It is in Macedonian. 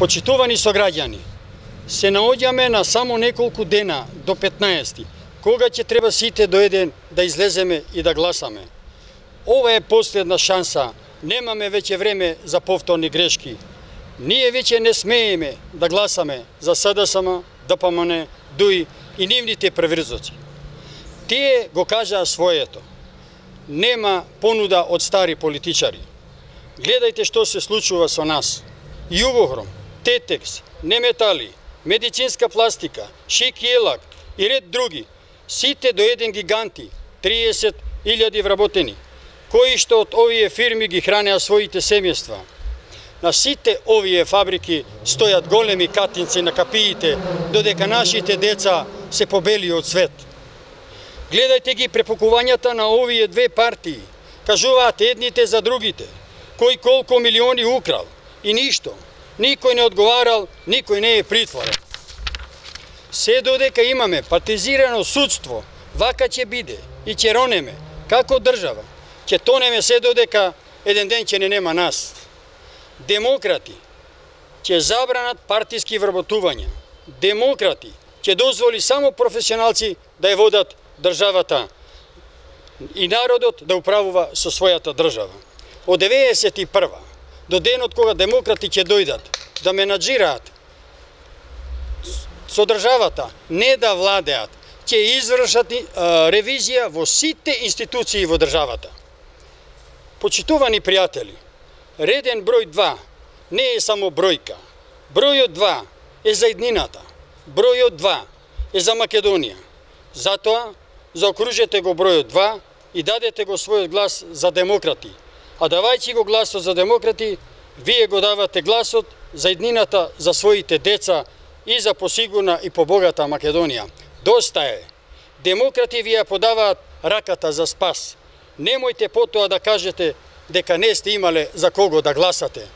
Почитувани сограѓани, се наоѓаме на само неколку дена до 15, кога ќе треба сите до еден да излеземе и да гласаме. Ова е последна шанса, немаме веќе време за повторни грешки. Ние веќе не смееме да гласаме за СДСМ, ДПМН, ДУИ и нивните преврзоци. Тие го кажаа своето. Нема понуда од стари политичари. Гледајте што се случува со нас. Југохром, Тетекс, Неметали, медицинска пластика, Шик и Елак и ред други, сите до еден гиганти, 30.000 вработени, кои што од овие фирми ги хранеа своите семејства. На сите овие фабрики стојат големи катинци на капиите, додека нашите деца се побели од свет. Гледајте ги препукувањата на овие две партии, кажуваат едните за другите, кој колку милиони украл и ништо. Никој не одговарал, никој не е притворен. Се додека имаме партизирано судство, вака ќе биде и ќе ронеме, како држава, ќе тонеме се додека еден ден ќе не нема нас. Демократи ќе забранат партиски вработувања. Демократи ќе дозволи само професионалци да ја водат државата и народот да управува со својата држава. Од 91 до денот кога демократи ќе дојдат да менаџираат со државата, не да владеат, ќе извршат ревизија во сите институции во државата. Почитувани пријатели, реден број 2 не е само бројка. Бројот 2 е за иднината. Бројот 2 е за Македонија. Затоа, заокружете го бројот 2 и дадете го својот глас за демократи. А давајќи го гласот за демократи, вие го давате гласот за иднината за своите деца и за посигурна и побогата Македонија. Доста е. Демократи ви ја подаваат раката за спас. Немојте потоа да кажете дека не сте имале за кого да гласате.